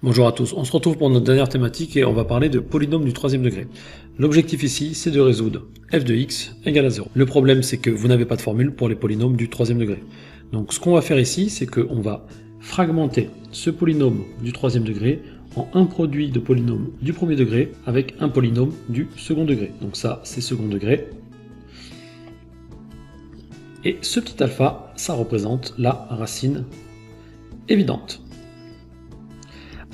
Bonjour à tous, on se retrouve pour notre dernière thématique et on va parler de polynômes du troisième degré. L'objectif ici, c'est de résoudre f de x égale à 0. Le problème, c'est que vous n'avez pas de formule pour les polynômes du troisième degré. Donc ce qu'on va faire ici, c'est qu'on va fragmenter ce polynôme du troisième degré en un produit de polynôme du premier degré avec un polynôme du second degré. Donc ça, c'est second degré. Et ce petit alpha, ça représente la racine évidente.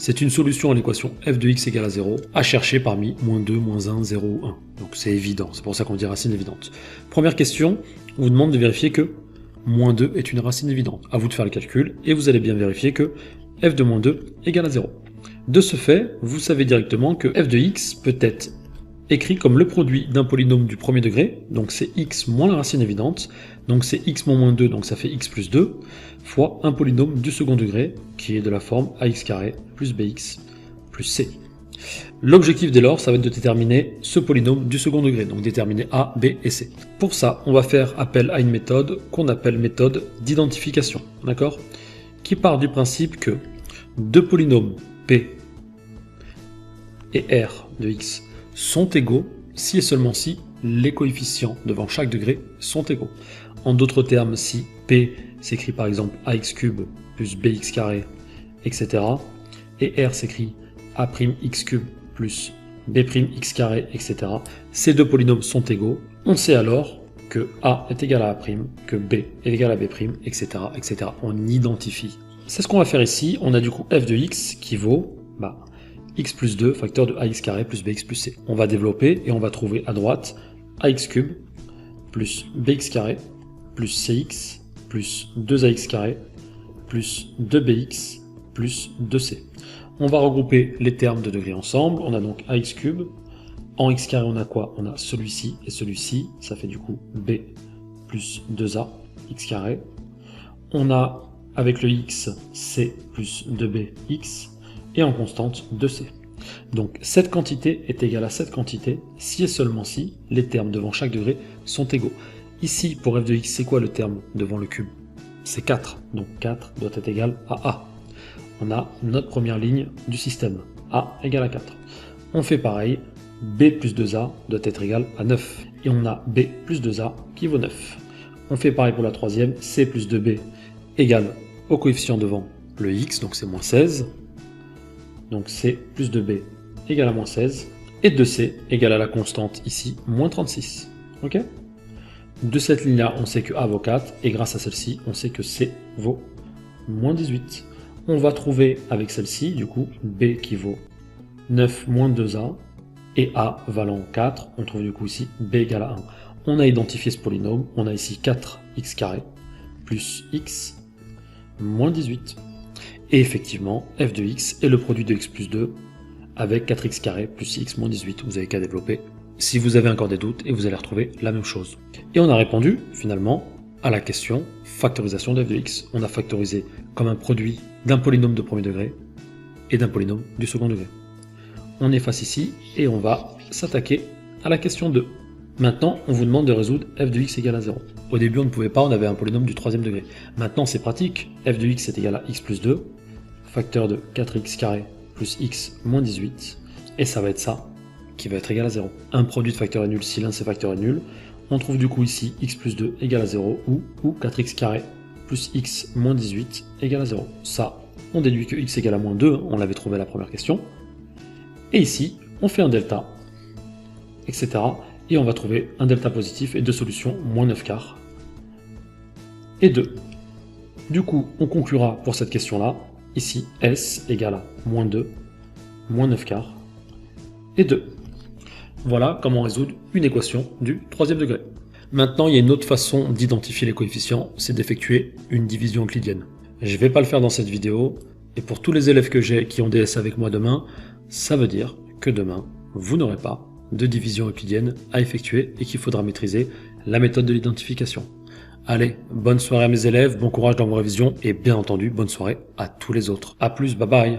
C'est une solution à l'équation f de x égale à 0 à chercher parmi moins 2, moins 1, 0 ou 1. Donc c'est évident, c'est pour ça qu'on dit racine évidente. Première question, on vous demande de vérifier que moins 2 est une racine évidente. À vous de faire le calcul et vous allez bien vérifier que f de moins 2 égale à 0. De ce fait, vous savez directement que f de x peut être écrit comme le produit d'un polynôme du premier degré, donc c'est x moins la racine évidente, donc c'est x moins 2, donc ça fait x plus 2, fois un polynôme du second degré, qui est de la forme ax carré plus bx plus c. L'objectif dès lors, ça va être de déterminer ce polynôme du second degré, donc déterminer a, b et c. Pour ça, on va faire appel à une méthode qu'on appelle méthode d'identification, d'accord, qui part du principe que deux polynômes p et r de x sont égaux si et seulement si les coefficients devant chaque degré sont égaux. En d'autres termes, si P s'écrit par exemple ax cube plus bx carré, etc. et R s'écrit a'x cube plus b'x carré, etc. Ces deux polynômes sont égaux. On sait alors que A est égal à A', que B est égal à B', etc. etc. On identifie. C'est ce qu'on va faire ici. On a du coup f de x qui vaut x plus 2 facteur de ax carré plus bx plus c. On va développer et on va trouver à droite ax cube plus bx carré plus cx plus 2ax carré plus 2bx plus 2c. On va regrouper les termes de degrés ensemble. On a donc ax cube. En x carré, on a quoi? On a celui-ci et celui-ci. Ça fait du coup b plus 2a x carré. On a avec le x, c plus 2bx. Et en constante 2c. Donc cette quantité est égale à cette quantité si et seulement si les termes devant chaque degré sont égaux. Ici, pour f de x, c'est quoi le terme devant le cube? C'est 4, donc 4 doit être égal à a. On a notre première ligne du système, a égale à 4. On fait pareil, b plus 2a doit être égal à 9. Et on a b plus 2a qui vaut 9. On fait pareil pour la troisième, c plus 2b égale au coefficient devant le x, donc c'est moins 16. Donc c plus 2b égale à moins 16, et 2c égale à la constante ici, moins 36. Ok? De cette ligne-là, on sait que a vaut 4, et grâce à celle-ci, on sait que c vaut moins 18. On va trouver avec celle-ci, du coup, b qui vaut 9 moins 2a, et a valant 4, on trouve du coup ici b égale à 1. On a identifié ce polynôme, on a ici 4x carré plus x moins 18. Et effectivement, f de x est le produit de x plus 2 avec 4x carré plus x moins 18. Vous avez qu'à développer si vous avez encore des doutes et vous allez retrouver la même chose. Et on a répondu finalement à la question factorisation de f de x. On a factorisé comme un produit d'un polynôme de premier degré et d'un polynôme du second degré. On efface ici et on va s'attaquer à la question 2. Maintenant, on vous demande de résoudre f de x égale à 0. Au début, on ne pouvait pas, on avait un polynôme du troisième degré. Maintenant, c'est pratique. f de x est égal à x plus 2, facteur de 4x carré plus x moins 18, et ça va être ça qui va être égal à 0. Un produit de facteur est nul si l'un de ces facteurs est nul. On trouve du coup ici x plus 2 égale à 0, ou 4x carré plus x moins 18 égale à 0. Ça, on déduit que x égale à moins 2, on l'avait trouvé à la première question. Et ici, on fait un delta, etc. Et on va trouver un delta positif et deux solutions, moins 9 quarts et 2. Du coup, on conclura pour cette question-là, ici, S égale à moins 2, moins 9 quarts et 2. Voilà comment résoudre une équation du troisième degré. Maintenant, il y a une autre façon d'identifier les coefficients, c'est d'effectuer une division euclidienne. Je ne vais pas le faire dans cette vidéo, et pour tous les élèves que j'ai qui ont DS avec moi demain, ça veut dire que demain, vous n'aurez pas de division euclidienne à effectuer et qu'il faudra maîtriser la méthode de l'identification. Allez, bonne soirée à mes élèves, bon courage dans vos révisions et bien entendu, bonne soirée à tous les autres. A plus, bye bye.